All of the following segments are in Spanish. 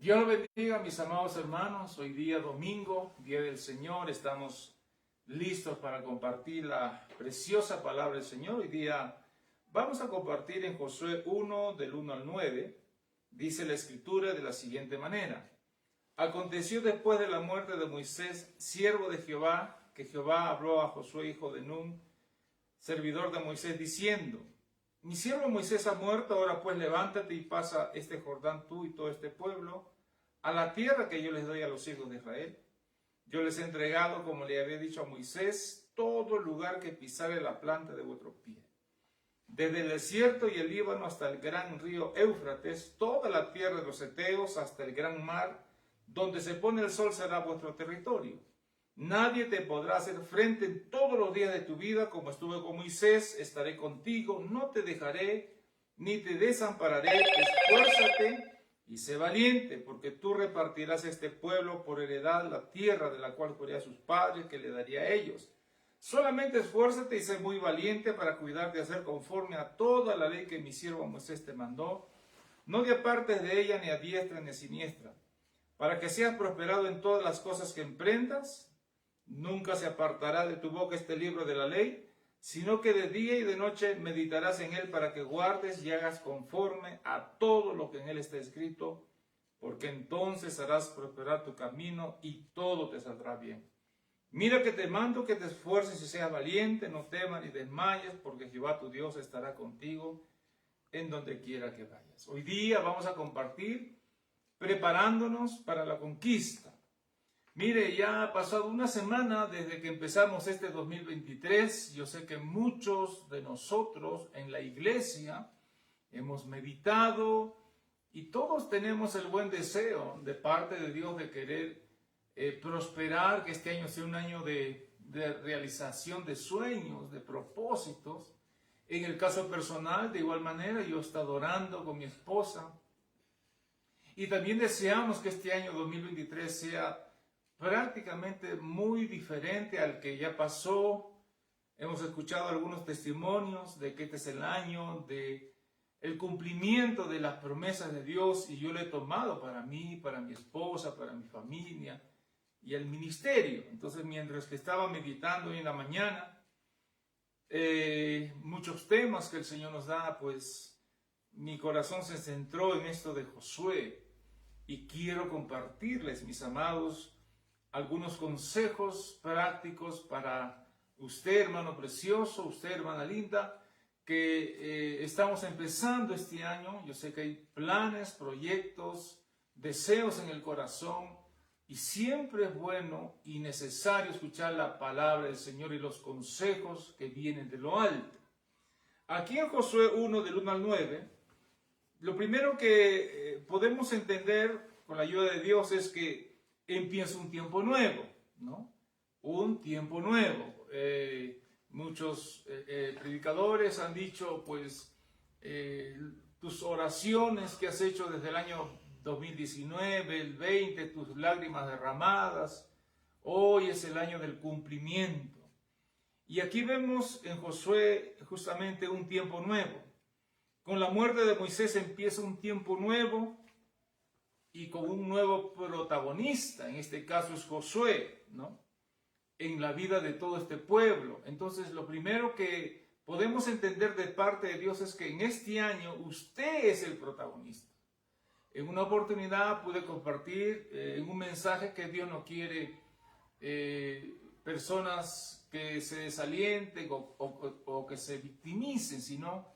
Dios los bendiga, mis amados hermanos. Hoy día domingo, día del Señor, estamos listos para compartir la preciosa palabra del Señor. Hoy día vamos a compartir en Josué 1, del 1 al 9. Dice la Escritura de la siguiente manera: Aconteció después de la muerte de Moisés, siervo de Jehová, que Jehová habló a Josué, hijo de Nun, servidor de Moisés, diciendo: Mi siervo Moisés ha muerto, ahora pues levántate y pasa este Jordán tú y todo este pueblo a la tierra que yo les doy a los hijos de Israel. Yo les he entregado, como le había dicho a Moisés, todo lugar que pisare la planta de vuestro pie. Desde el desierto y el Líbano hasta el gran río Éufrates, toda la tierra de los heteos hasta el gran mar, donde se pone el sol será vuestro territorio. Nadie te podrá hacer frente en todos los días de tu vida, como estuve con Moisés, estaré contigo, no te dejaré, ni te desampararé. Esfuérzate y sé valiente, porque tú repartirás este pueblo por heredad la tierra de la cual juré a sus padres que le daría a ellos. Solamente esfuérzate y sé muy valiente para cuidar de hacer conforme a toda la ley que mi siervo Moisés te mandó. No te apartes de ella ni a diestra ni a siniestra, para que seas prosperado en todas las cosas que emprendas. Nunca se apartará de tu boca este libro de la ley, sino que de día y de noche meditarás en él para que guardes y hagas conforme a todo lo que en él está escrito, porque entonces harás prosperar tu camino y todo te saldrá bien. Mira que te mando que te esfuerces y seas valiente, no temas ni desmayes, porque Jehová tu Dios estará contigo en donde quiera que vayas. Hoy día vamos a compartir preparándonos para la conquista. Mire, ya ha pasado una semana desde que empezamos este 2023. Yo sé que muchos de nosotros en la iglesia hemos meditado y todos tenemos el buen deseo de parte de Dios de querer prosperar, que este año sea un año de realización de sueños, de propósitos. En el caso personal, de igual manera, yo he estado orando con mi esposa y también deseamos que este año 2023 sea prácticamente muy diferente al que ya pasó. Hemos escuchado algunos testimonios de que este es el año de el cumplimiento de las promesas de Dios, y yo lo he tomado para mí, para mi esposa, para mi familia y el ministerio. Entonces, mientras que estaba meditando hoy en la mañana muchos temas que el Señor nos da, pues mi corazón se centró en esto de Josué, y quiero compartirles, mis amados, algunos consejos prácticos para usted, hermano precioso, usted, hermana linda, que estamos empezando este año. Yo sé que hay planes, proyectos, deseos en el corazón, y siempre es bueno y necesario escuchar la palabra del Señor y los consejos que vienen de lo alto. Aquí en Josué 1, del 1 al 9, lo primero que podemos entender con la ayuda de Dios es que empieza un tiempo nuevo, ¿no? Un tiempo nuevo. Muchos predicadores han dicho, pues, tus oraciones que has hecho desde el año 2019, el 20, tus lágrimas derramadas, hoy es el año del cumplimiento. Y aquí vemos en Josué justamente un tiempo nuevo. Con la muerte de Moisés empieza un tiempo nuevo, y con un nuevo protagonista, en este caso es Josué, ¿no? En la vida de todo este pueblo. Entonces, lo primero que podemos entender de parte de Dios es que en este año usted es el protagonista. En una oportunidad pude compartir en un mensaje que Dios no quiere personas que se desalienten o que se victimicen, sino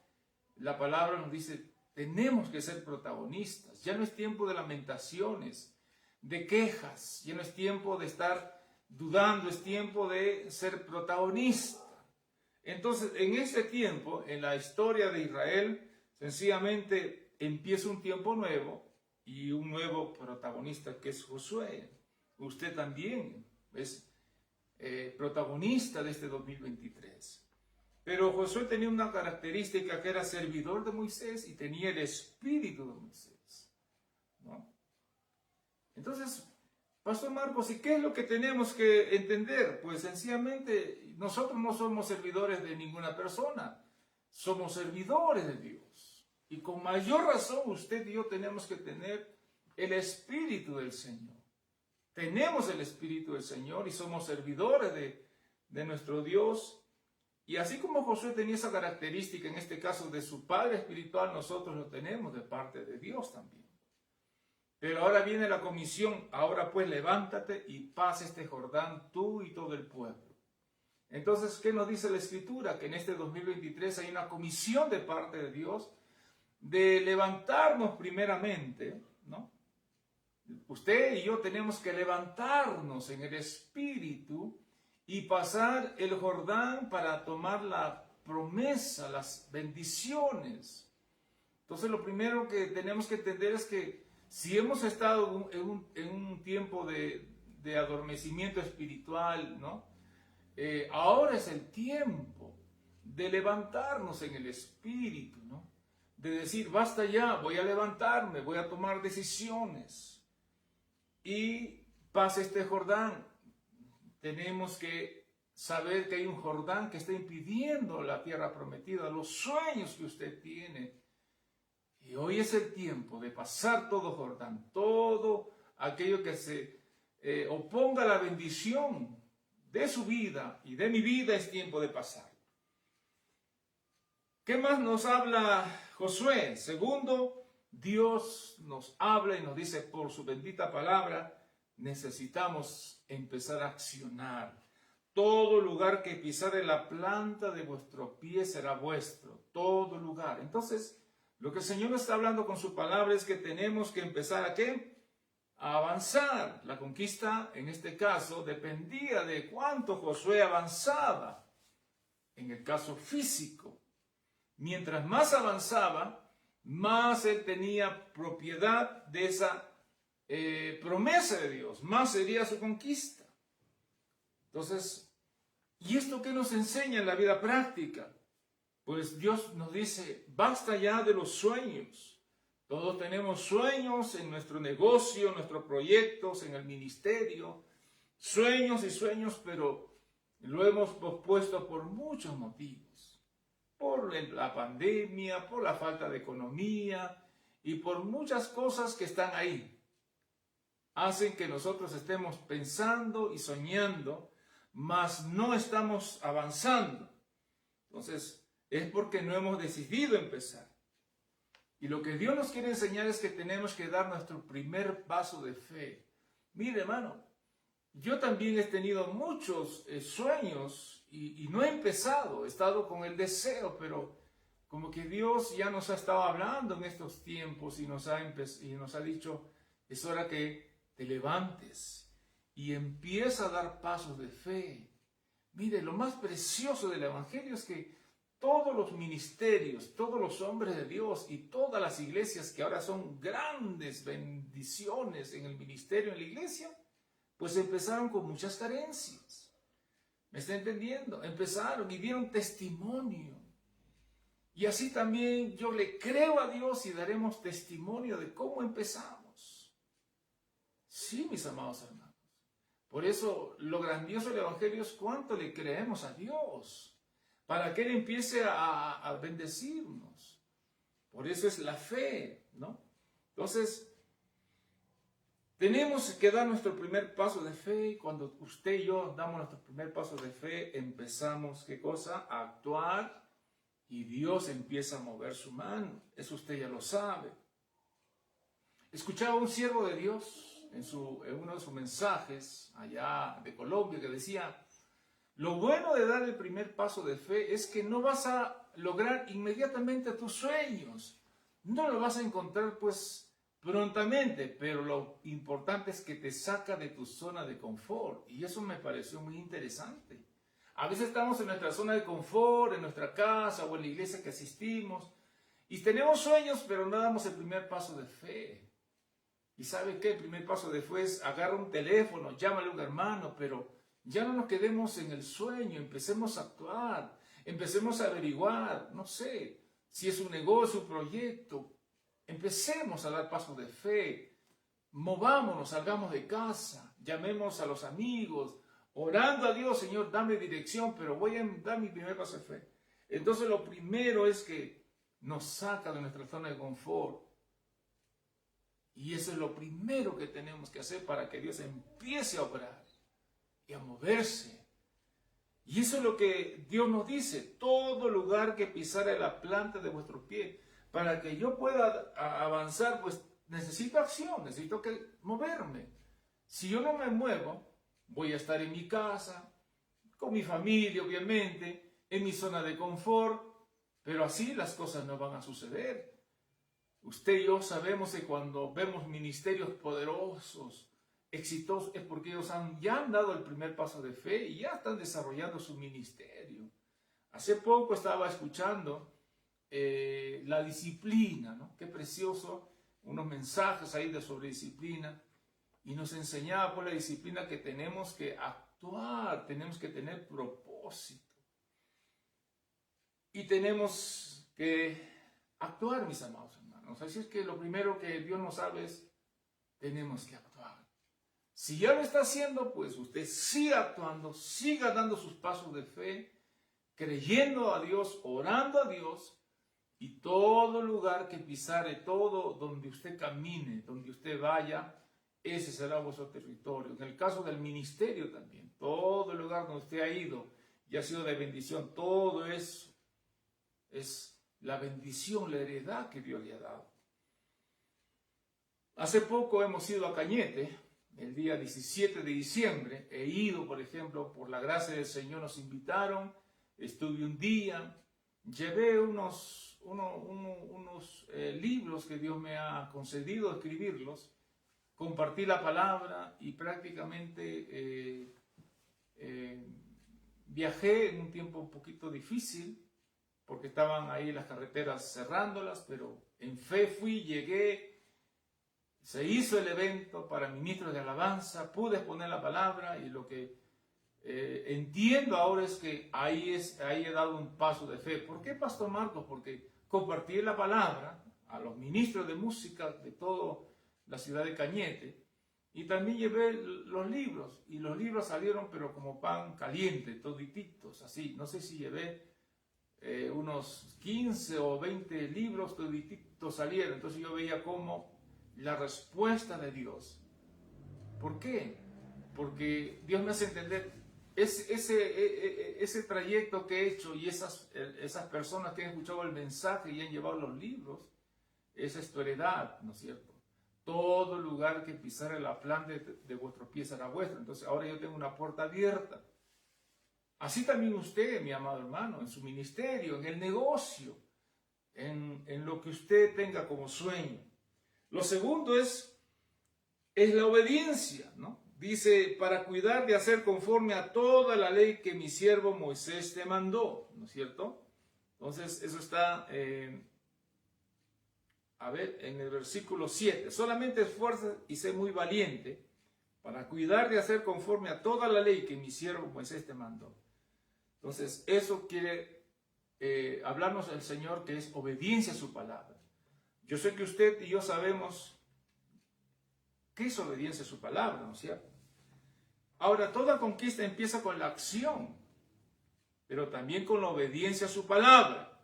la palabra nos dice: tenemos que ser protagonistas. Ya no es tiempo de lamentaciones, de quejas, ya no es tiempo de estar dudando, es tiempo de ser protagonista. Entonces, en ese tiempo, en la historia de Israel, sencillamente empieza un tiempo nuevo y un nuevo protagonista, que es Josué. Usted también es protagonista de este 2023. Pero Josué tenía una característica, que era servidor de Moisés y tenía el espíritu de Moisés, ¿no? Entonces, Pastor Marcos, ¿y qué es lo que tenemos que entender? Pues sencillamente, nosotros no somos servidores de ninguna persona, somos servidores de Dios. Y con mayor razón usted y yo tenemos que tener el Espíritu del Señor. Tenemos el Espíritu del Señor y somos servidores de nuestro Dios. Y así como Josué tenía esa característica, en este caso de su padre espiritual, nosotros lo tenemos de parte de Dios también. Pero ahora viene la comisión, ahora pues levántate y pasa este Jordán tú y todo el pueblo. Entonces, ¿qué nos dice la Escritura? Que en este 2023 hay una comisión de parte de Dios de levantarnos primeramente, ¿no? Usted y yo tenemos que levantarnos en el Espíritu y pasar el Jordán para tomar la promesa, las bendiciones. Entonces, lo primero que tenemos que entender es que si hemos estado en un tiempo de adormecimiento espiritual, ¿no? Ahora es el tiempo de levantarnos en el Espíritu, ¿no? De decir, basta ya, voy a levantarme, voy a tomar decisiones. Y pasa este Jordán. Tenemos que saber que hay un Jordán que está impidiendo la tierra prometida, los sueños que usted tiene. Y hoy es el tiempo de pasar todo Jordán, todo aquello que se oponga a la bendición de su vida y de mi vida es tiempo de pasar. ¿Qué más nos habla Josué? Segundo, Dios nos habla y nos dice por su bendita palabra, necesitamos empezar a accionar. Todo lugar que pisare la planta de vuestro pie será vuestro, todo lugar. Entonces, lo que el Señor está hablando con su palabra es que tenemos que empezar ¿a qué? A avanzar. La conquista, en este caso, dependía de cuánto Josué avanzaba. En el caso físico, mientras más avanzaba, más él tenía propiedad de esa promesa de Dios, más sería su conquista. Entonces, ¿y esto qué nos enseña en la vida práctica? Pues Dios nos dice, basta ya de los sueños. Todos tenemos sueños en nuestro negocio, en nuestros proyectos, en el ministerio. Sueños y sueños, pero lo hemos pospuesto por muchos motivos. Por la pandemia, por la falta de economía y por muchas cosas que están ahí. Hacen que nosotros estemos pensando y soñando, mas no estamos avanzando. Entonces, es porque no hemos decidido empezar. Y lo que Dios nos quiere enseñar es que tenemos que dar nuestro primer paso de fe. Mire, hermano, yo también he tenido muchos sueños y no he empezado. He estado con el deseo, pero como que Dios ya nos ha estado hablando en estos tiempos y nos ha dicho, es hora que te levantes y empieza a dar pasos de fe. Mire, lo más precioso del Evangelio es que todos los ministerios, todos los hombres de Dios y todas las iglesias que ahora son grandes bendiciones en el ministerio, en la iglesia, pues empezaron con muchas carencias. ¿Me está entendiendo? Empezaron y dieron testimonio. Y así también yo le creo a Dios y daremos testimonio de cómo empezamos. Sí, mis amados hermanos. Por eso lo grandioso del Evangelio es cuánto le creemos a Dios, para que Él empiece a bendecirnos. Por eso es la fe, ¿no? Entonces, tenemos que dar nuestro primer paso de fe. Cuando usted y yo damos nuestro primer paso de fe, empezamos, ¿qué cosa? A actuar y Dios empieza a mover su mano. Eso usted ya lo sabe. Escuchaba un siervo de Dios en uno de sus mensajes allá de Colombia que decía, lo bueno de dar el primer paso de fe es que no vas a lograr inmediatamente tus sueños. No lo vas a encontrar pues prontamente, pero lo importante es que te saca de tu zona de confort. Y eso me pareció muy interesante. A veces estamos en nuestra zona de confort, en nuestra casa o en la iglesia que asistimos, y tenemos sueños, pero no damos el primer paso de fe. ¿Y sabe qué? El primer paso de fe es agarra un teléfono, llámale a un hermano, pero ya no nos quedemos en el sueño, empecemos a actuar, empecemos a averiguar, no sé, si es un negocio, un proyecto, empecemos a dar pasos de fe, movámonos, salgamos de casa, llamemos a los amigos, orando a Dios, Señor, dame dirección, pero voy a dar mi primer paso de fe. Entonces lo primero es que nos saca de nuestra zona de confort. Y Y eso es lo primero que tenemos que hacer para que Dios empiece a obrar y a moverse. Y eso es lo que Dios nos dice: todo lugar que pisare la planta de vuestro pie. Para que yo pueda avanzar, pues necesito acción, necesito moverme. Si yo no me muevo, voy a estar en mi casa, con mi familia, obviamente, en mi zona de confort, pero así las cosas no van a suceder. Usted y yo sabemos que cuando vemos ministerios poderosos, exitosos, es porque ellos ya han dado el primer paso de fe y ya están desarrollando su ministerio. Hace poco estaba escuchando la disciplina, ¿no? Qué precioso, unos mensajes ahí sobre disciplina, y nos enseñaba por la disciplina que tenemos que actuar, tenemos que tener propósito. Y tenemos que actuar, mis amados hermanos. Así es que lo primero que Dios nos sabe es: tenemos que actuar. Si ya lo está haciendo, pues usted siga actuando, siga dando sus pasos de fe, creyendo a Dios, orando a Dios, y todo lugar que pisare, todo donde usted camine, donde usted vaya, ese será vuestro territorio. En el caso del ministerio también, todo lugar donde usted ha ido y ha sido de bendición, todo eso es la bendición, la heredad que Dios le ha dado. Hace poco hemos ido a Cañete, el día 17 de diciembre. He ido, por ejemplo, por la gracia del Señor, nos invitaron, estuve un día, llevé unos libros que Dios me ha concedido escribirlos, compartí la palabra y prácticamente viajé en un tiempo un poquito difícil, porque estaban ahí las carreteras cerrándolas, pero en fe fui, llegué, se hizo el evento para ministros de alabanza, pude exponer la palabra, y lo que entiendo ahora es que ahí he dado un paso de fe. ¿Por qué, Pastor Marcos? Porque compartí la palabra a los ministros de música de toda la ciudad de Cañete, y también llevé los libros, y los libros salieron pero como pan caliente, todititos, así. No sé si llevé unos 15 o 20 libros, todititos salieron. Entonces yo veía como la respuesta de Dios. ¿Por qué? Porque Dios me hace entender ese trayecto que he hecho, y esas personas que han escuchado el mensaje y han llevado los libros. Esa es tu heredad, ¿no es cierto? Todo lugar que pisare la planta de vuestros pies será vuestro. Entonces ahora yo tengo una puerta abierta. Así también usted, mi amado hermano, en su ministerio, en el negocio, en lo que usted tenga como sueño. Lo segundo es la obediencia, ¿no? Dice: para cuidar de hacer conforme a toda la ley que mi siervo Moisés te mandó, ¿no es cierto? Entonces eso está, en el versículo 7. Solamente esfuerza y sé muy valiente para cuidar de hacer conforme a toda la ley que mi siervo Moisés te mandó. Entonces eso quiere hablarnos el Señor, que es obediencia a su palabra. Yo sé que usted y yo sabemos qué es obediencia a su palabra, ¿no es cierto? Ahora, toda conquista empieza con la acción, pero también con la obediencia a su palabra.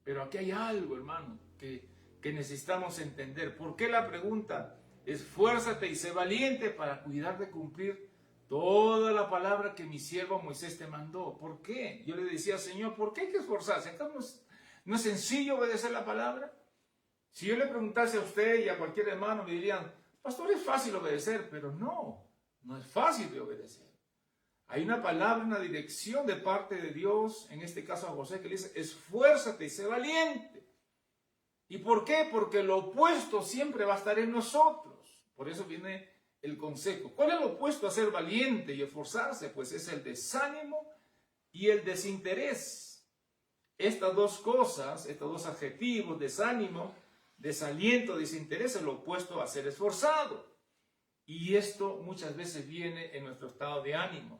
Pero aquí hay algo, hermano, que necesitamos entender. ¿Por qué la pregunta? Esfuérzate y sé valiente para cuidar de cumplir toda la palabra que mi siervo Moisés te mandó. ¿Por qué? Yo le decía: Señor, ¿por qué hay que esforzarse? ¿Acaso no es sencillo obedecer la palabra? Si yo le preguntase a usted y a cualquier hermano, me dirían: pastor, es fácil obedecer. Pero no es fácil de obedecer. Hay una palabra, una dirección de parte de Dios, en este caso a José, que le dice: esfuérzate y sé valiente. ¿Y por qué? Porque lo opuesto siempre va a estar en nosotros. Por eso viene el consejo. ¿Cuál es lo opuesto a ser valiente y esforzarse? Pues es el desánimo y el desinterés. Estas dos cosas, estos dos adjetivos, desánimo, desaliento, desinterés, es lo opuesto a ser esforzado. Y esto muchas veces viene en nuestro estado de ánimo.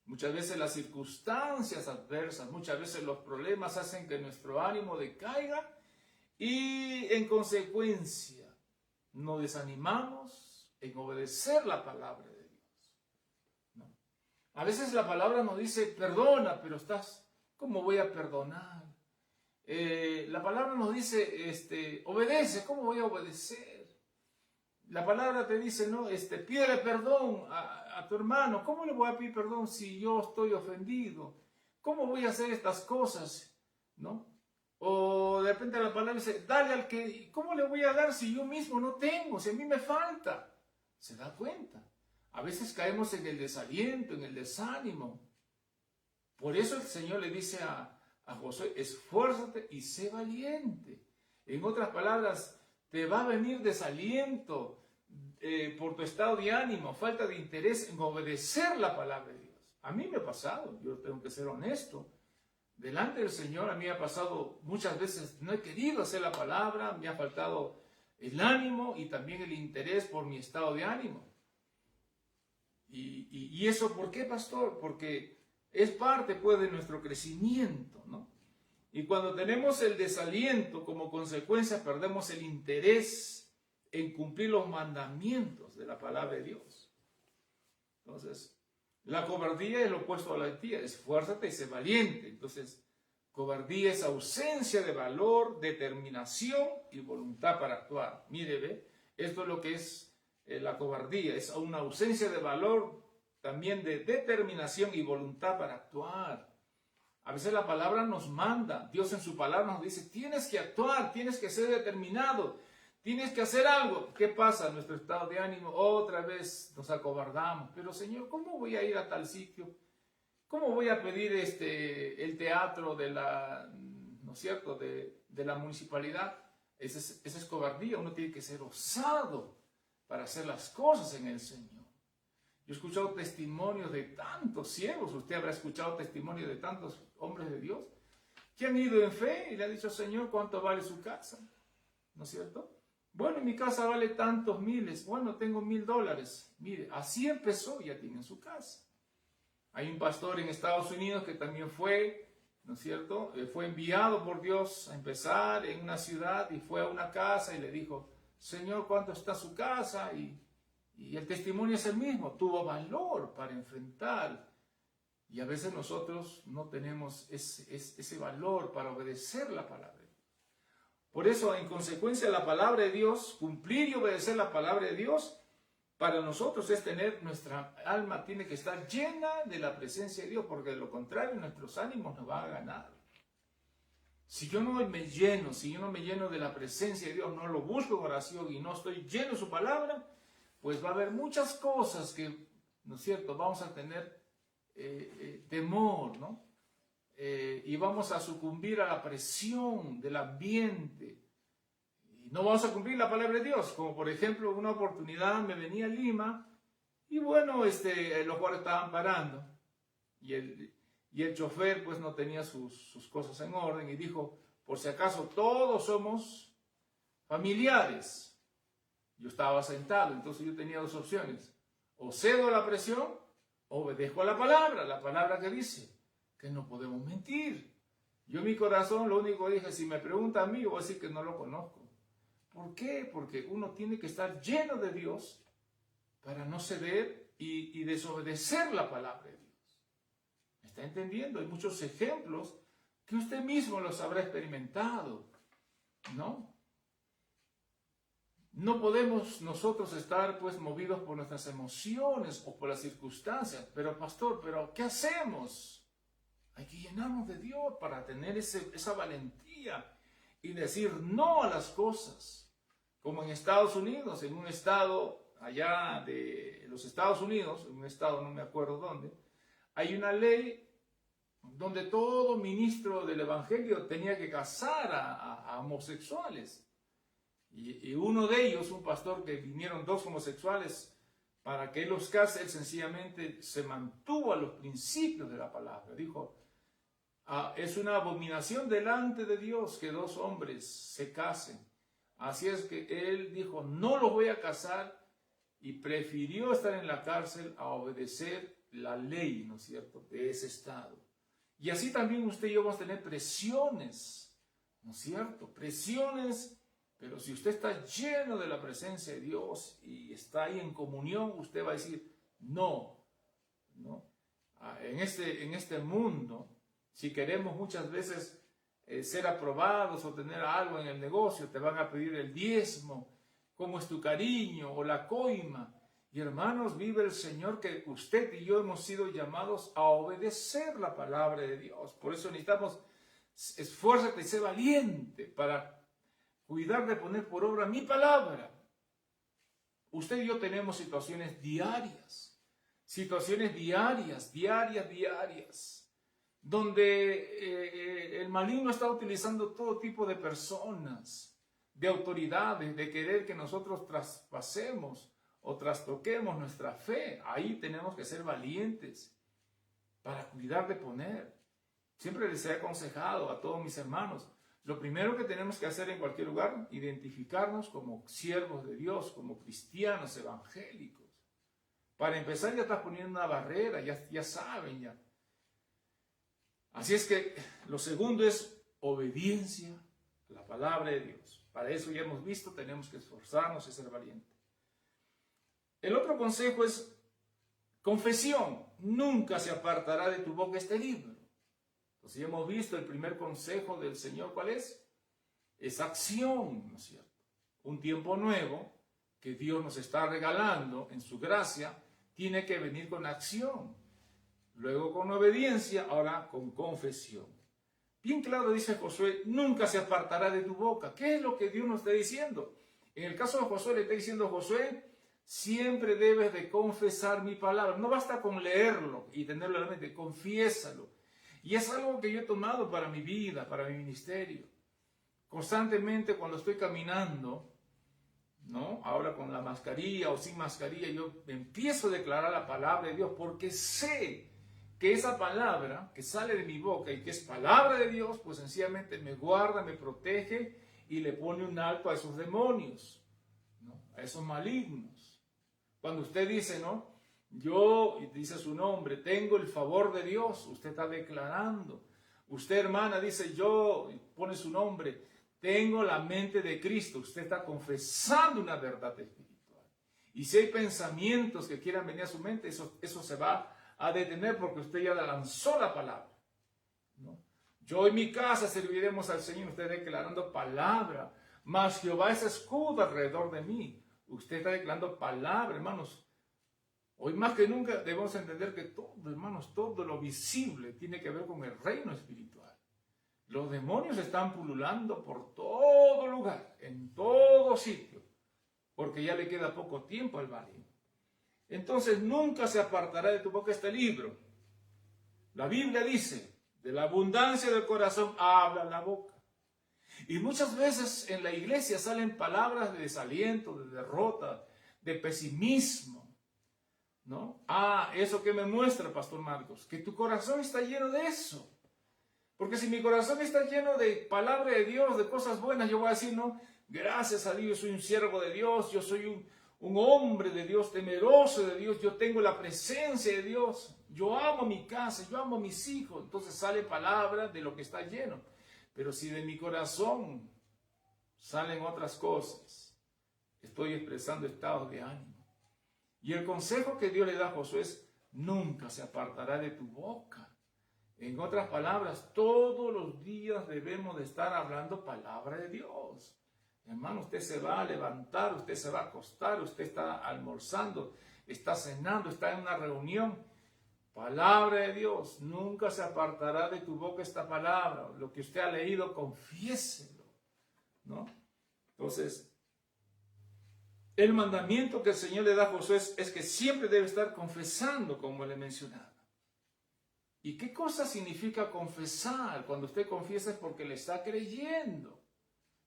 Muchas veces las circunstancias adversas, muchas veces los problemas hacen que nuestro ánimo decaiga, y en consecuencia nos desanimamos en obedecer la palabra de Dios, ¿no? A veces la palabra nos dice: perdona, pero ¿cómo voy a perdonar? La palabra nos dice: obedece, ¿cómo voy a obedecer? la palabra te dice, ¿no? Pídele perdón a tu hermano. ¿Cómo le voy a pedir perdón si yo estoy ofendido? ¿Cómo voy a hacer estas cosas? ¿No? O de repente la palabra dice, dale al que, ¿cómo le voy a dar si yo mismo no tengo? Si a mí me falta. ¿Se da cuenta? A veces caemos en el desaliento, en el desánimo. Por eso el Señor le dice a Josué, esfuérzate y sé valiente. En otras palabras, te va a venir desaliento por tu estado de ánimo, falta de interés en obedecer la palabra de Dios. A mí me ha pasado, yo tengo que ser honesto. Delante del Señor a mí me ha pasado muchas veces, no he querido hacer la palabra, me ha faltado el ánimo y también el interés por mi estado de ánimo. ¿Y eso por qué, pastor? Porque es parte pues de nuestro crecimiento, ¿no? Y cuando tenemos el desaliento, como consecuencia perdemos el interés en cumplir los mandamientos de la palabra de Dios. Entonces, la cobardía es lo opuesto a la valentía, esfuérzate y sé valiente. Entonces, cobardía es ausencia de valor, determinación y voluntad para actuar. Mire, ve, esto es lo que es la cobardía, es una ausencia de valor, también de determinación y voluntad para actuar. A veces la palabra nos manda, Dios en su palabra nos dice, tienes que actuar, tienes que ser determinado, tienes que hacer algo. ¿Qué pasa? Nuestro estado de ánimo, otra vez nos acobardamos. Pero Señor, ¿cómo voy a ir a tal sitio? ¿Cómo voy a pedir el teatro de la, ¿no es cierto?, de la municipalidad? Esa es cobardía, uno tiene que ser osado para hacer las cosas en el Señor. Yo he escuchado testimonios de tantos siervos, usted habrá escuchado testimonios de tantos hombres de Dios, que han ido en fe y le han dicho, Señor, ¿cuánto vale su casa? ¿No es cierto? Bueno, mi casa vale tantos miles, bueno, tengo $1,000. Mire, así empezó, ya tienen su casa. Hay un pastor en Estados Unidos que también fue, ¿no es cierto? Fue enviado por Dios a empezar en una ciudad y fue a una casa y le dijo, Señor, ¿cuánto está su casa? Y el testimonio es el mismo, tuvo valor para enfrentar. Y a veces nosotros no tenemos ese valor para obedecer la palabra de Dios. Por eso, en consecuencia, la palabra de Dios, cumplir y obedecer la palabra de Dios, para nosotros es tener, nuestra alma tiene que estar llena de la presencia de Dios, porque de lo contrario nuestros ánimos nos van a ganar. Si yo no me lleno de la presencia de Dios, no lo busco en oración y no estoy lleno de su palabra, pues va a haber muchas cosas que, ¿no es cierto?, vamos a tener temor, ¿no? Y vamos a sucumbir a la presión del ambiente. Y no vamos a cumplir la palabra de Dios. Como por ejemplo, una oportunidad me venía a Lima y bueno, los guardias estaban parando y el chofer pues no tenía sus cosas en orden y dijo, por si acaso todos somos familiares. Yo estaba sentado, entonces yo tenía dos opciones. O cedo a la presión, o obedezco a la palabra que dice que no podemos mentir. Yo en mi corazón lo único que dije, si me pregunta a mí, voy a decir que no lo conozco. ¿Por qué? Porque uno tiene que estar lleno de Dios para no ceder y desobedecer la palabra de Dios. ¿Me está entendiendo? Hay muchos ejemplos que usted mismo los habrá experimentado, ¿no? No podemos nosotros estar pues movidos por nuestras emociones o por las circunstancias. Pero pastor, ¿qué hacemos? Hay que llenarnos de Dios para tener esa valentía y decir no a las cosas. Como en Estados Unidos, en un estado allá de los Estados Unidos, en un estado no me acuerdo dónde, hay una ley donde todo ministro del evangelio tenía que casar a homosexuales. Y uno de ellos, un pastor que vinieron dos homosexuales para que él los case, él sencillamente se mantuvo a los principios de la palabra. Dijo, es una abominación delante de Dios que dos hombres se casen. Así es que él dijo, no los voy a casar y prefirió estar en la cárcel a obedecer la ley, ¿no es cierto?, de ese estado. Y así también usted y yo vamos a tener presiones, ¿no es cierto? Presiones. Pero si usted está lleno de la presencia de Dios y está ahí en comunión, usted va a decir, no. En este mundo, si queremos muchas veces ser aprobados o tener algo en el negocio, te van a pedir el diezmo cómo es tu cariño o la coima. Y hermanos, vive el Señor que usted y yo hemos sido llamados a obedecer la palabra de Dios. Por eso necesitamos, esfuérzate y sé valiente para cuidar de poner por obra mi palabra. Usted y yo tenemos situaciones diarias, donde el maligno está utilizando todo tipo de personas, de autoridades, de querer que nosotros traspasemos o trastoquemos nuestra fe. Ahí tenemos que ser valientes para cuidar de poner. Siempre les he aconsejado a todos mis hermanos, lo primero que tenemos que hacer en cualquier lugar, identificarnos como siervos de Dios, como cristianos evangélicos. Para empezar ya estás poniendo una barrera, ya saben ya. Así es que lo segundo es obediencia a la palabra de Dios. Para eso ya hemos visto, tenemos que esforzarnos y ser valientes. El otro consejo es confesión. Nunca se apartará de tu boca este libro. Entonces ya hemos visto el primer consejo del Señor, ¿cuál es? Es acción, ¿no es cierto? Un tiempo nuevo que Dios nos está regalando en su gracia, tiene que venir con acción. Luego con obediencia, ahora con confesión. Bien claro dice Josué, nunca se apartará de tu boca. ¿Qué es lo que Dios nos está diciendo? En el caso de Josué le está diciendo, Josué, siempre debes de confesar mi palabra. No basta con leerlo y tenerlo en la mente, confiésalo. Y es algo que yo he tomado para mi vida, para mi ministerio. Constantemente cuando estoy caminando, ¿no? Ahora con la mascarilla o sin mascarilla, yo empiezo a declarar la palabra de Dios porque sé que esa palabra que sale de mi boca y que es palabra de Dios, pues sencillamente me guarda, me protege y le pone un alto a esos demonios, ¿no? A esos malignos. Cuando usted dice, ¿no? Yo, y dice su nombre, tengo el favor de Dios, usted está declarando. Usted, hermana, dice yo, y pone su nombre, tengo la mente de Cristo. Usted está confesando una verdad espiritual. Y si hay pensamientos que quieran venir a su mente, eso se va a detener porque usted ya lanzó la palabra, ¿no? Yo en mi casa serviremos al Señor, usted declarando palabra, mas Jehová es escudo alrededor de mí. Usted está declarando palabra, hermanos. Hoy más que nunca debemos entender que todo, hermanos, todo lo visible tiene que ver con el reino espiritual. Los demonios están pululando por todo lugar, en todo sitio, porque ya le queda poco tiempo al maligno. Entonces nunca se apartará de tu boca este libro. La Biblia dice, de la abundancia del corazón habla la boca. Y muchas veces en la iglesia salen palabras de desaliento, de derrota, de pesimismo, ¿no? Eso que me muestra, Pastor Marcos, que tu corazón está lleno de eso. Porque si mi corazón está lleno de palabra de Dios, de cosas buenas, yo voy a decir, no, gracias a Dios, yo soy un siervo de Dios, yo soy un hombre de Dios, temeroso de Dios, yo tengo la presencia de Dios, yo amo mi casa, yo amo a mis hijos. Entonces sale palabra de lo que está lleno. Pero si de mi corazón salen otras cosas, estoy expresando estados de ánimo. Y el consejo que Dios le da a Josué es, nunca se apartará de tu boca. En otras palabras, todos los días debemos de estar hablando palabra de Dios. Hermano, usted se va a levantar, usted se va a acostar, usted está almorzando, está cenando, está en una reunión. Palabra de Dios, nunca se apartará de tu boca esta palabra. Lo que usted ha leído, confiéselo, ¿no? Entonces, el mandamiento que el Señor le da a Josué es que siempre debe estar confesando, como le mencionaba. ¿Y qué cosa significa confesar? Cuando usted confiesa es porque le está creyendo.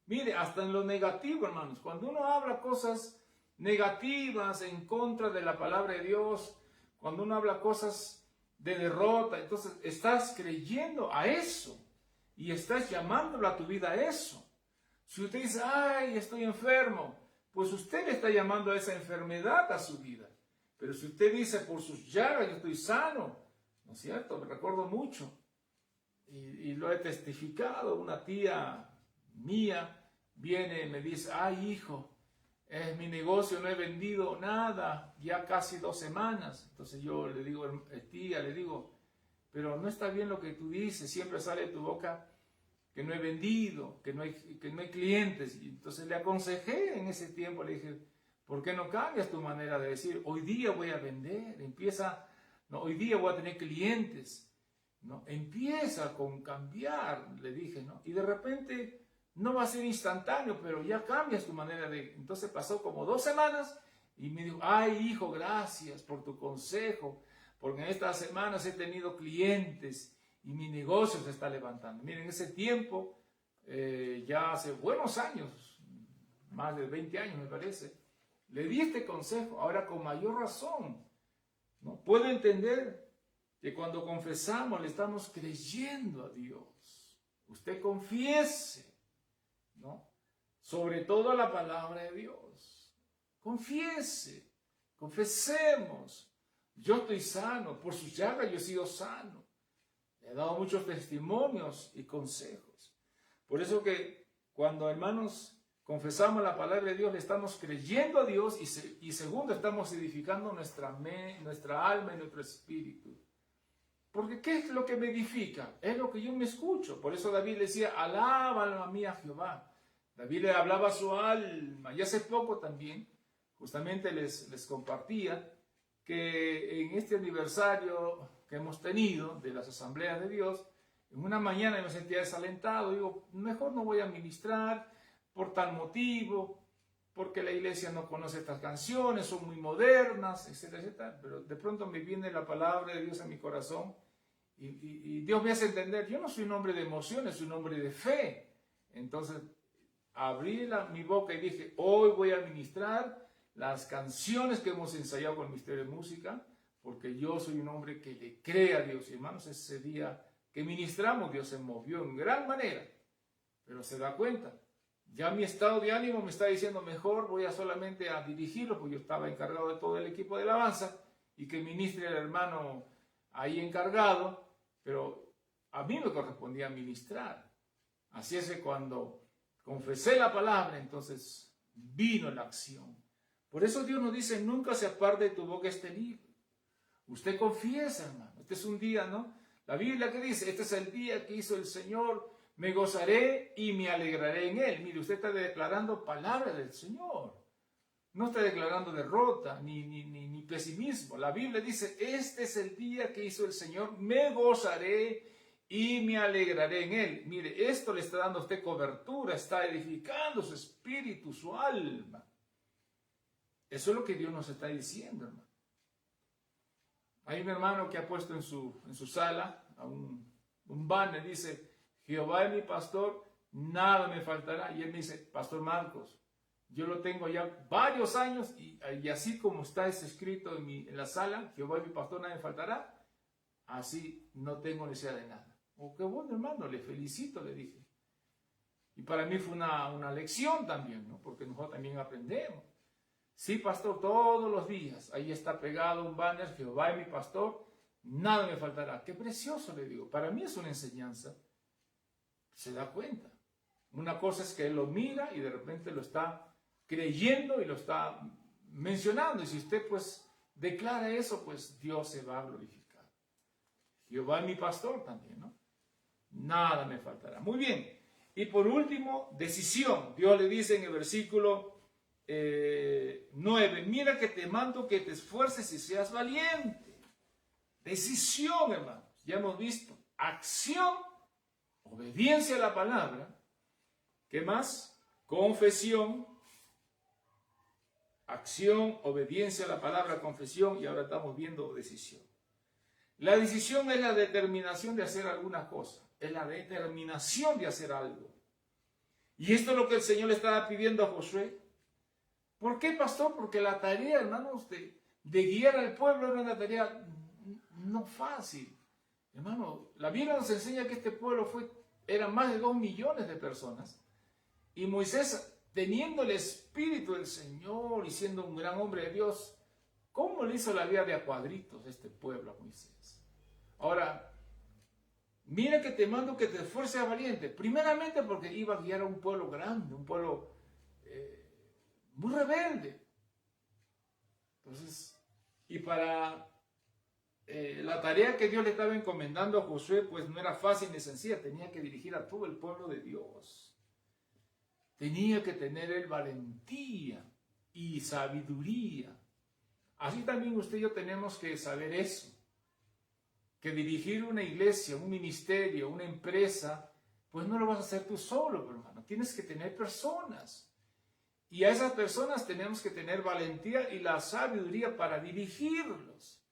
Mire, hasta en lo negativo, hermanos, cuando uno habla cosas negativas en contra de la palabra de Dios, cuando uno habla cosas de derrota, entonces estás creyendo a eso y estás llamándolo a tu vida a eso. Si usted dice, ay, estoy enfermo, pues usted le está llamando a esa enfermedad a su vida. Pero si usted dice, por sus llagas yo estoy sano, ¿no es cierto? Me recuerdo mucho y lo he testificado. Una tía mía viene y me dice, ay, hijo, es mi negocio, no he vendido nada, ya casi 2 semanas. Entonces yo le digo, tía, le digo, pero no está bien lo que tú dices, siempre sale de tu boca que no he vendido, que no hay clientes. Y entonces le aconsejé en ese tiempo, le dije, ¿por qué no cambias tu manera de decir? Hoy día voy a vender, no, hoy día voy a tener clientes, ¿no? Empieza con cambiar, le dije, ¿no? Y de repente no va a ser instantáneo, pero ya cambias tu manera de... Entonces pasó como 2 semanas y me dijo, ay hijo, gracias por tu consejo, porque en estas semanas he tenido clientes y mi negocio se está levantando. Miren, ese tiempo, ya hace buenos años, más de 20 años me parece, le di este consejo, ahora con mayor razón, ¿no? Puedo entender que cuando confesamos le estamos creyendo a Dios. Usted confiese, ¿no? Sobre todo la palabra de Dios. Confiese, confesemos. Yo estoy sano, por sus llagas yo he sido sano. Le he dado muchos testimonios y consejos. Por eso que cuando, hermanos, confesamos la palabra de Dios, le estamos creyendo a Dios y segundo, estamos edificando nuestra alma y nuestro espíritu. Porque ¿qué es lo que me edifica? Es lo que yo me escucho. Por eso David le decía, alaba alma mía a Jehová. David le hablaba a su alma. Y hace poco también, justamente les compartía que en este aniversario que hemos tenido de las asambleas de Dios, en una mañana me sentía desalentado. Digo, mejor no voy a ministrar por tal motivo, porque la iglesia no conoce estas canciones, son muy modernas, etcétera, etcétera. Pero de pronto me viene la palabra de Dios a mi corazón y Dios me hace entender, yo no soy un hombre de emociones, soy un hombre de fe. Entonces abrí mi boca y dije, hoy voy a ministrar las canciones que hemos ensayado con el Ministerio de Música, porque yo soy un hombre que le cree a Dios. Y hermanos, ese día que ministramos, Dios se movió en gran manera, pero se da cuenta. Ya mi estado de ánimo me está diciendo, mejor voy a solamente a dirigirlo, porque yo estaba encargado de todo el equipo de alabanza, y que ministre el hermano ahí encargado, pero a mí me correspondía ministrar. Así es que cuando confesé la palabra, entonces vino la acción. Por eso Dios nos dice, nunca se aparte de tu boca este libro. Usted confiesa, hermano. Este es un día, ¿no? La Biblia que dice, este es el día que hizo el Señor, me gozaré y me alegraré en él. Mire, usted está declarando palabra del Señor. No está declarando derrota ni pesimismo. La Biblia dice, este es el día que hizo el Señor, me gozaré y me alegraré en él. Mire, esto le está dando a usted cobertura, está edificando su espíritu, su alma. Eso es lo que Dios nos está diciendo, hermano. Hay un hermano que ha puesto en su sala un banner, dice, Jehová es mi pastor, nada me faltará. Y él me dice, Pastor Marcos, yo lo tengo ya varios años y así como está escrito en la sala, Jehová es mi pastor, nada me faltará, así no tengo necesidad de nada. Oh, qué bueno, hermano, le felicito, le dije. Y para mí fue una lección también, ¿no? Porque nosotros también aprendemos. Sí, pastor, todos los días, ahí está pegado un banner, Jehová es mi pastor, nada me faltará. Qué precioso, le digo. Para mí es una enseñanza. Se da cuenta. Una cosa es que él lo mira y de repente lo está creyendo y lo está mencionando. Y si usted pues declara eso, pues Dios se va a glorificar. Jehová es mi pastor también, ¿no? Nada me faltará. Muy bien. Y por último, decisión. Dios le dice en el versículo 9, mira que te mando que te esfuerces y seas valiente. Decisión, hermanos. Ya hemos visto. Acción, obediencia a la palabra. ¿Qué más? Confesión. Acción, obediencia a la palabra, confesión. Y ahora estamos viendo decisión. La decisión es la determinación de hacer alguna cosa. Es la determinación de hacer algo. Y esto es lo que el Señor le estaba pidiendo a Josué. ¿Por qué, pastor? Porque la tarea, hermanos, de guiar al pueblo era una tarea no fácil. Hermano, la Biblia nos enseña que este pueblo eran más de 2 millones de personas. Y Moisés, teniendo el espíritu del Señor y siendo un gran hombre de Dios, ¿cómo le hizo la vida de a cuadritos este pueblo a Moisés? Ahora, mira que te mando que te esfuerces valiente. Primeramente porque iba a guiar a un pueblo grande, un pueblo muy rebelde. Entonces, y para la tarea que Dios le estaba encomendando a Josué pues no era fácil ni sencilla, tenía que dirigir a todo el pueblo de Dios. Tenía que tener él valentía y sabiduría. Así también usted y yo tenemos que saber eso, que dirigir una iglesia, un ministerio, una empresa, pues no lo vas a hacer tú solo, hermano. Tienes que tener personas. Y a esas personas tenemos que tener valentía y la sabiduría para dirigirlos.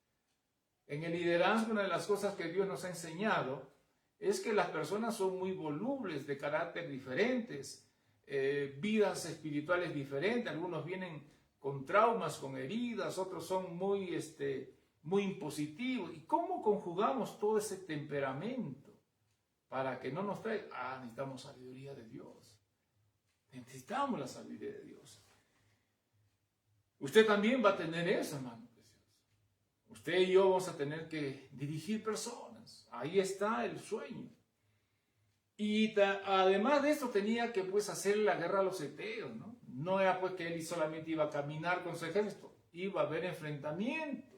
En el liderazgo, una de las cosas que Dios nos ha enseñado es que las personas son muy volubles, de carácter diferentes, vidas espirituales diferentes. Algunos vienen con traumas, con heridas, otros son muy impositivos. ¿Y cómo conjugamos todo ese temperamento para que no nos traiga? Necesitamos sabiduría de Dios. Necesitamos la sabiduría de Dios. Usted también va a tener eso, hermano precioso. Usted y yo vamos a tener que dirigir personas. Ahí está el sueño. Y además de eso tenía que pues hacer la guerra a los heteos, ¿no? No era pues que él solamente iba a caminar con su ejército, iba a haber enfrentamiento.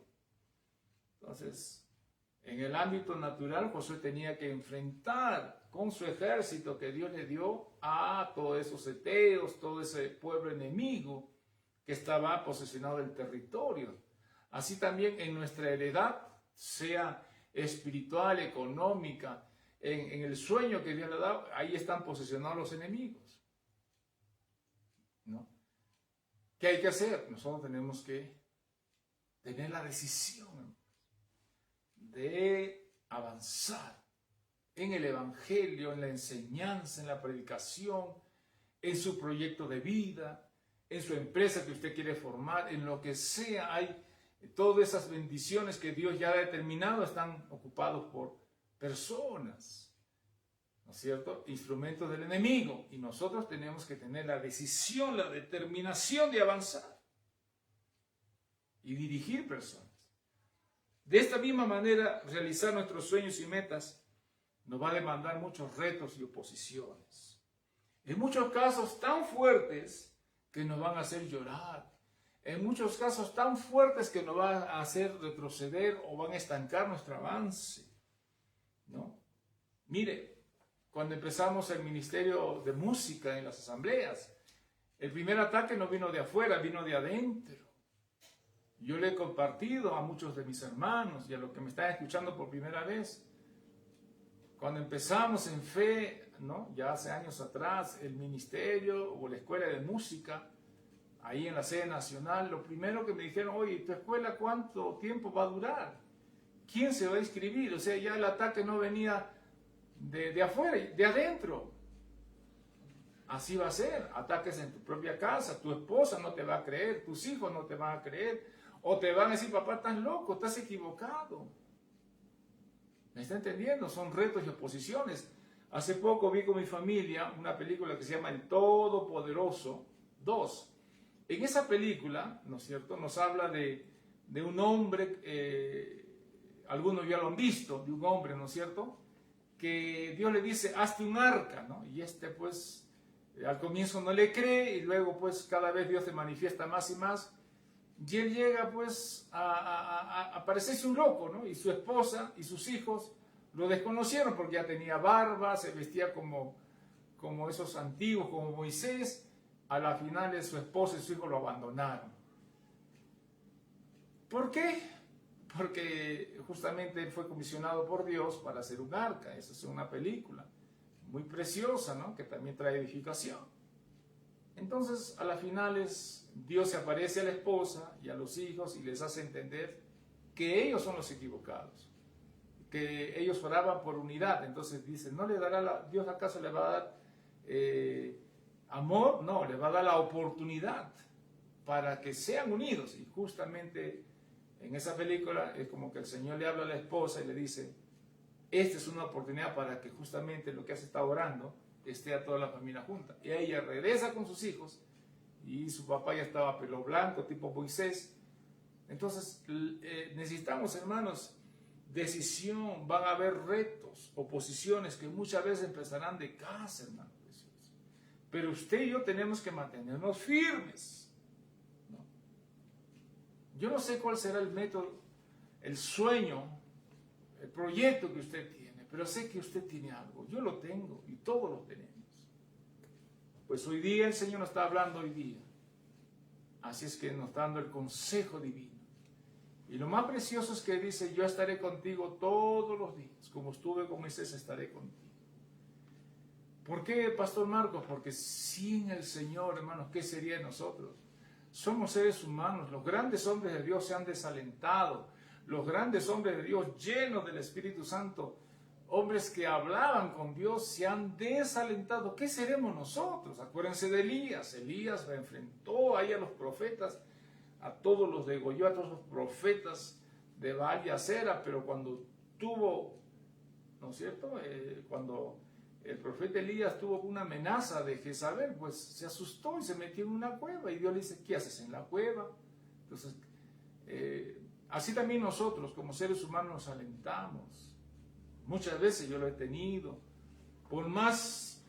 Entonces, en el ámbito natural, Josué tenía que enfrentar con su ejército que Dios le dio a todos esos heteos, todo ese pueblo enemigo que estaba posesionado del territorio. Así también en nuestra heredad, sea espiritual, económica, en el sueño que Dios le ha dado, ahí están posesionados los enemigos, ¿no? ¿Qué hay que hacer? Nosotros tenemos que tener la decisión de avanzar en el evangelio, en la enseñanza, en la predicación, en su proyecto de vida, en su empresa que usted quiere formar, en lo que sea. Hay todas esas bendiciones que Dios ya ha determinado, están ocupados por personas, ¿no es cierto? Instrumentos del enemigo. Y nosotros tenemos que tener la decisión, la determinación de avanzar y dirigir personas. De esta misma manera, realizar nuestros sueños y metas nos va a demandar muchos retos y oposiciones. En muchos casos tan fuertes que nos van a hacer llorar. En muchos casos tan fuertes que nos van a hacer retroceder o van a estancar nuestro avance, ¿no? Mire, cuando empezamos el ministerio de música en las asambleas, el primer ataque no vino de afuera, vino de adentro. Yo le he compartido a muchos de mis hermanos y a los que me están escuchando por primera vez. Cuando empezamos en fe, ¿no? Ya hace años atrás, el ministerio o la escuela de música, ahí en la sede nacional, lo primero que me dijeron, oye, ¿tu escuela cuánto tiempo va a durar? ¿Quién se va a inscribir? O sea, ya el ataque no venía de afuera, de adentro. Así va a ser, ataques en tu propia casa, tu esposa no te va a creer, tus hijos no te van a creer, o te van a decir, papá, estás loco, estás equivocado. ¿Me está entendiendo? Son retos y oposiciones. Hace poco vi con mi familia una película que se llama El Todopoderoso 2. En esa película, ¿no es cierto?, nos habla de un hombre, algunos ya lo han visto, de un hombre, ¿no es cierto?, que Dios le dice, hazte un arca, ¿no? Y pues, al comienzo no le cree y luego, pues, cada vez Dios se manifiesta más y más. Y él llega, pues, a parecerse un loco, ¿no? Y su esposa y sus hijos lo desconocieron porque ya tenía barba, se vestía como esos antiguos, como Moisés. A la final su esposa y su hijo lo abandonaron. ¿Por qué? Porque justamente él fue comisionado por Dios para hacer un arca. Esa es una película muy preciosa, ¿no? Que también trae edificación. Entonces, a las finales, Dios se aparece a la esposa y a los hijos y les hace entender que ellos son los equivocados, que ellos oraban por unidad. Entonces dice, ¿no le dará Dios acaso le va a dar amor? No, le va a dar la oportunidad para que sean unidos. Y justamente en esa película es como que el Señor le habla a la esposa y le dice, esta es una oportunidad para que justamente lo que has estado orando esté a toda la familia junta. Y ella regresa con sus hijos y su papá ya estaba pelo blanco, tipo Moisés. Entonces necesitamos, hermanos, decisión. Van a haber retos, oposiciones que muchas veces empezarán de casa, hermanos preciosos. Pero usted y yo tenemos que mantenernos firmes, ¿no? Yo no sé cuál será el método el sueño, el proyecto que usted tiene, pero sé que usted tiene algo. Yo lo tengo y todos lo tenemos. Pues hoy día el Señor nos está hablando hoy día. Así es que nos está dando el consejo divino. Y lo más precioso es que dice, yo estaré contigo todos los días, como estuve con Moisés, estaré contigo. ¿Por qué, Pastor Marcos? Porque sin el Señor, hermanos, ¿qué sería de nosotros? Somos seres humanos. Los grandes hombres de Dios se han desalentado. Los grandes hombres de Dios llenos del Espíritu Santo, hombres que hablaban con Dios, se han desalentado. ¿Qué seremos nosotros? Acuérdense de Elías. Elías enfrentó ahí a los profetas, a todos los degolló, a todos los profetas de Baal y Acera, pero cuando tuvo, ¿no es cierto? Cuando el profeta Elías tuvo una amenaza de Jezabel, pues se asustó y se metió en una cueva, y Dios le dice, ¿qué haces en la cueva? Entonces, así también nosotros como seres humanos nos alentamos. Muchas veces yo lo he tenido. Por más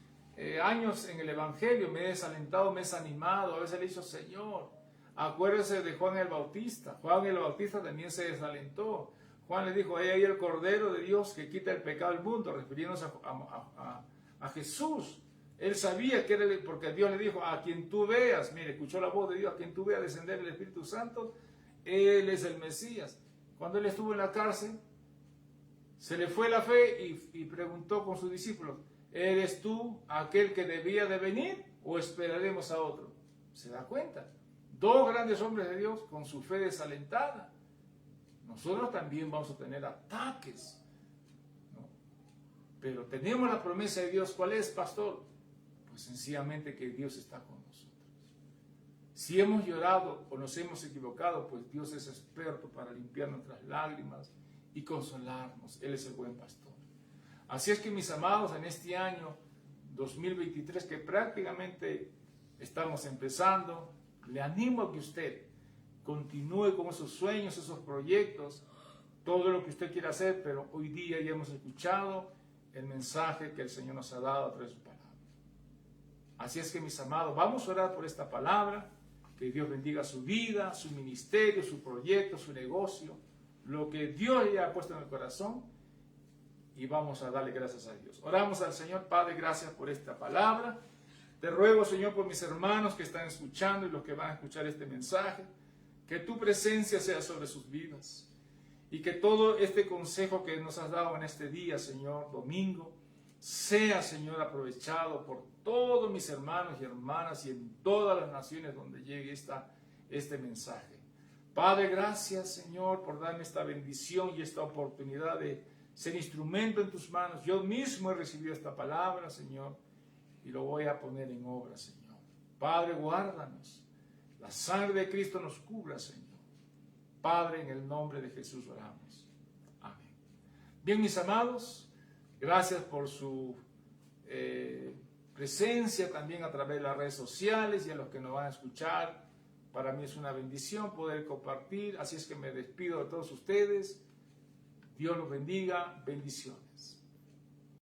años en el Evangelio me he desalentado, me he desanimado. A veces le he dicho, Señor, acuérdese de Juan el Bautista. Juan el Bautista también se desalentó. Juan le dijo, ahí el Cordero de Dios que quita el pecado del mundo, refiriéndose a Jesús. Él sabía que era, porque Dios le dijo, a quien tú veas, mire, escuchó la voz de Dios, a quien tú veas descender el Espíritu Santo, Él es el Mesías. Cuando Él estuvo en la cárcel, se le fue la fe y preguntó con sus discípulos, ¿eres tú aquel que debía de venir o esperaremos a otro? ¿Se da cuenta? Dos grandes hombres de Dios con su fe desalentada. Nosotros también vamos a tener ataques, ¿no? Pero tenemos la promesa de Dios. ¿Cuál es, pastor? Pues sencillamente que Dios está con nosotros. Si hemos llorado o nos hemos equivocado, pues Dios es experto para limpiar nuestras lágrimas y consolarnos. Él es el buen pastor. Así es que, mis amados, en este año 2023, que prácticamente estamos empezando, le animo a que usted continúe con esos sueños, esos proyectos, todo lo que usted quiera hacer, pero hoy día ya hemos escuchado el mensaje que el Señor nos ha dado a través de su palabra. Así es que, mis amados, vamos a orar por esta palabra, que Dios bendiga su vida, su ministerio, su proyecto, su negocio, lo que Dios ya ha puesto en el corazón, y vamos a darle gracias a Dios. Oramos al Señor. Padre, gracias por esta palabra. Te ruego, Señor, por mis hermanos que están escuchando y los que van a escuchar este mensaje, que tu presencia sea sobre sus vidas y que todo este consejo que nos has dado en este día, Señor, domingo, sea, Señor, aprovechado por todos mis hermanos y hermanas y en todas las naciones donde llegue este mensaje. Padre, gracias, Señor, por darme esta bendición y esta oportunidad de ser instrumento en tus manos. Yo mismo he recibido esta palabra, Señor, y lo voy a poner en obra, Señor. Padre, guárdanos. La sangre de Cristo nos cubra, Señor. Padre, en el nombre de Jesús oramos. Amén. Bien, mis amados, gracias por su presencia también a través de las redes sociales y a los que nos van a escuchar. Para mí es una bendición poder compartir, así es que me despido de todos ustedes. Dios los bendiga. Bendiciones.